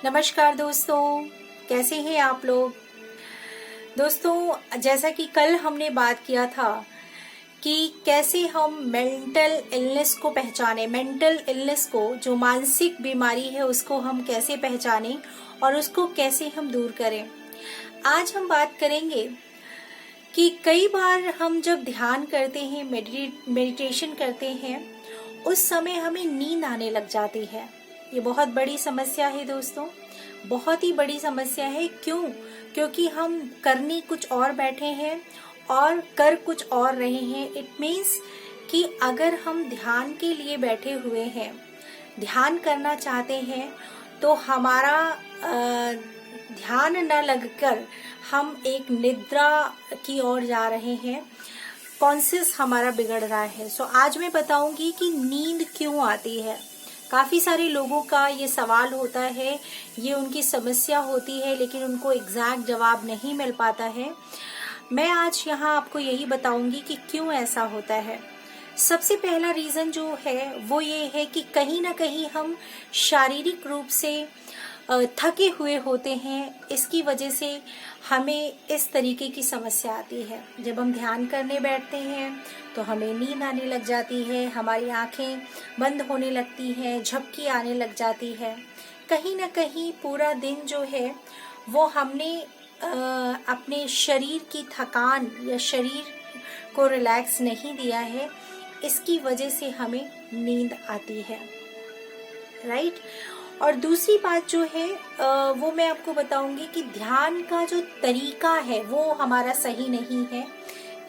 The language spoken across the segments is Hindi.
नमस्कार दोस्तों, कैसे हैं आप लोग। दोस्तों, जैसा कि कल हमने बात किया था कि कैसे हम मेंटल इलनेस को पहचाने, मेंटल इलनेस को, जो मानसिक बीमारी है उसको हम कैसे पहचाने और उसको कैसे हम दूर करें। आज हम बात करेंगे कि कई बार हम जब ध्यान करते हैं, मेडिटेशन करते हैं, उस समय हमें नींद आने लग जाती है। ये बहुत बड़ी समस्या है दोस्तों, बहुत ही बड़ी समस्या है। क्यों? क्योंकि हम करने कुछ और बैठे हैं और कर कुछ और रहे हैं। इट मीन्स कि अगर हम ध्यान के लिए बैठे हुए हैं, ध्यान करना चाहते हैं, तो हमारा ध्यान न लगकर हम एक निद्रा की ओर जा रहे हैं, कॉन्शियस हमारा बिगड़ रहा है। सो आज मैं बताऊंगी कि नींद क्यों आती है। काफ़ी सारे लोगों का ये सवाल होता है, ये उनकी समस्या होती है, लेकिन उनको एग्जैक्ट जवाब नहीं मिल पाता है। मैं आज यहाँ आपको यही बताऊंगी कि क्यों ऐसा होता है। सबसे पहला रीज़न जो है वो ये है कि कहीं ना कहीं हम शारीरिक रूप से थके हुए होते हैं। इसकी वजह से हमें इस तरीके की समस्या आती है। जब हम ध्यान करने बैठते हैं तो हमें नींद आने लग जाती है, हमारी आंखें बंद होने लगती हैं, झपकी आने लग जाती है। कहीं ना कहीं पूरा दिन जो है वो हमने अपने शरीर की थकान या शरीर को रिलैक्स नहीं दिया है। इसकी वजह से हमें नींद आती है, राइट। और दूसरी बात जो है वो मैं आपको बताऊंगी कि ध्यान का जो तरीका है वो हमारा सही नहीं है।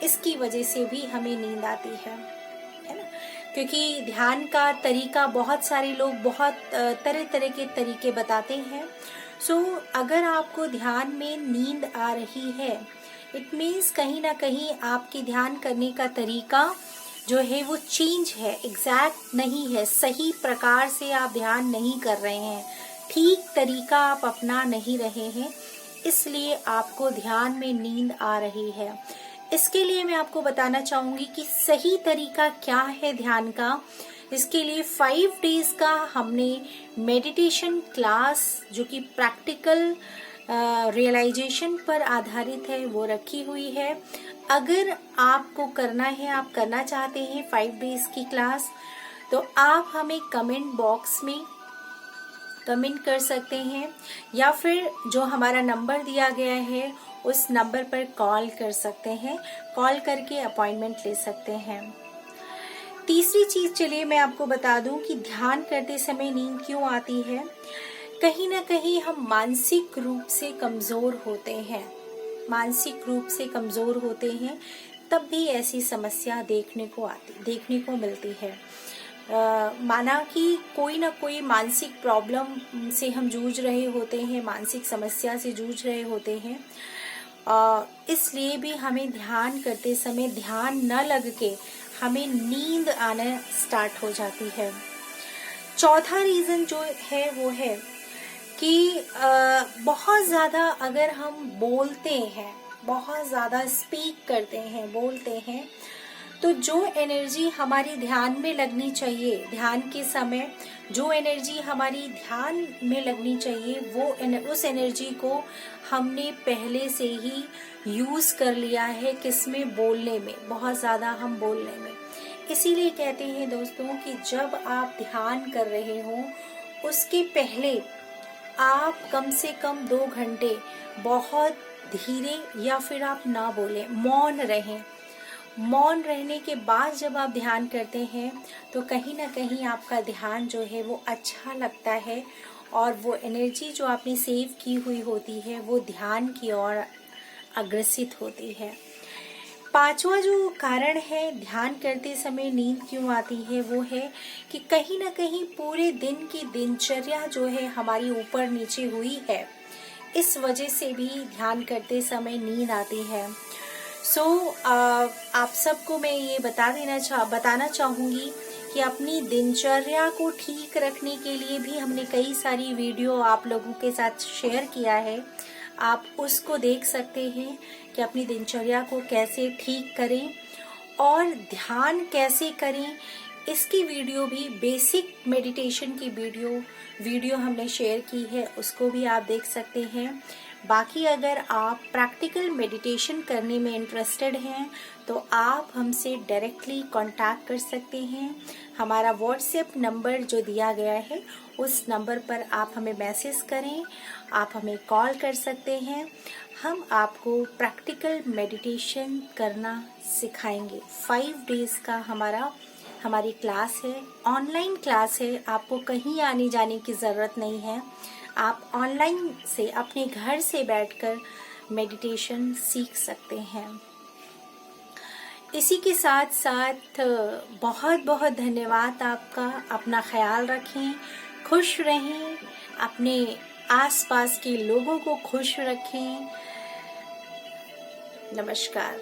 इसकी वजह से भी हमें नींद आती है ना। क्योंकि ध्यान का तरीका बहुत सारे लोग बहुत तरह तरह के तरीके बताते हैं। सो अगर आपको ध्यान में नींद आ रही है, इट मीन्स कहीं ना कहीं आपके ध्यान करने का तरीका जो है वो चेंज है, एग्जैक्ट नहीं है, सही प्रकार से आप ध्यान नहीं कर रहे हैं, ठीक तरीका आप अपना नहीं रहे हैं, इसलिए आपको ध्यान में नींद आ रही है। इसके लिए मैं आपको बताना चाहूंगी कि सही तरीका क्या है ध्यान का। इसके लिए 5 डेज का हमने मेडिटेशन क्लास, जो कि प्रैक्टिकल रियलाइजेशन पर आधारित है, वो रखी हुई है। अगर आपको करना है, आप करना चाहते हैं 5 डेज की क्लास, तो आप हमें कमेंट बॉक्स में कमेंट कर सकते हैं या फिर जो हमारा नंबर दिया गया है उस नंबर पर कॉल कर सकते हैं। कॉल करके अपॉइंटमेंट ले सकते हैं। तीसरी चीज, चलिए मैं आपको बता दूं कि ध्यान करते समय नींद क्यों आती है। कहीं ना कहीं हम मानसिक रूप से कमजोर होते हैं, मानसिक रूप से कमजोर होते हैं, तब भी ऐसी समस्या देखने को मिलती है। माना कि कोई ना कोई मानसिक प्रॉब्लम से हम जूझ रहे होते हैं, मानसिक समस्या से जूझ रहे होते हैं, इसलिए भी हमें ध्यान करते समय ध्यान न लग के हमें नींद आना स्टार्ट हो जाती है। चौथा रीजन जो है वो है कि बहुत ज़्यादा अगर हम बोलते हैं, बहुत ज़्यादा स्पीक करते हैं, बोलते हैं, तो जो एनर्जी हमारी ध्यान में लगनी चाहिए, ध्यान के समय जो एनर्जी हमारी ध्यान में लगनी चाहिए, वो उस एनर्जी को हमने पहले से ही यूज़ कर लिया है। किसमें? बोलने में, बहुत ज़्यादा हम बोलने में। इसीलिए कहते हैं दोस्तों कि जब आप ध्यान कर रहे हो उसके पहले आप कम से कम 2 घंटे बहुत धीरे या फिर आप ना बोलें, मौन रहें। मौन रहने के बाद जब आप ध्यान करते हैं तो कहीं ना कहीं आपका ध्यान जो है वो अच्छा लगता है और वो एनर्जी जो आपने सेव की हुई होती है वो ध्यान की ओर अग्रसित होती है। पांचवा जो कारण है ध्यान करते समय नींद क्यों आती है वो है कि कहीं ना कहीं पूरे दिन की दिनचर्या जो है हमारी ऊपर नीचे हुई है, इस वजह से भी ध्यान करते समय नींद आती है। आप सबको मैं ये बताना चाहूँगी कि अपनी दिनचर्या को ठीक रखने के लिए भी हमने कई सारी वीडियो आप लोगों के साथ शेयर किया है। आप उसको देख सकते हैं कि अपनी दिनचर्या को कैसे ठीक करें और ध्यान कैसे करें, इसकी वीडियो भी, बेसिक मेडिटेशन की वीडियो हमने शेयर की है, उसको भी आप देख सकते हैं। बाकी अगर आप प्रैक्टिकल मेडिटेशन करने में इंटरेस्टेड हैं तो आप हमसे डायरेक्टली कांटेक्ट कर सकते हैं। हमारा व्हाट्सएप नंबर जो दिया गया है उस नंबर पर आप हमें मैसेज करें, आप हमें कॉल कर सकते हैं। हम आपको प्रैक्टिकल मेडिटेशन करना सिखाएंगे। 5 डेज का हमारी क्लास है, ऑनलाइन क्लास है, आपको कहीं आने जाने की ज़रूरत नहीं है। आप ऑनलाइन से अपने घर से बैठकर मेडिटेशन सीख सकते हैं। इसी के साथ साथ बहुत बहुत धन्यवाद आपका। अपना ख्याल रखें, खुश रहें, अपने आसपास के लोगों को खुश रखें। नमस्कार।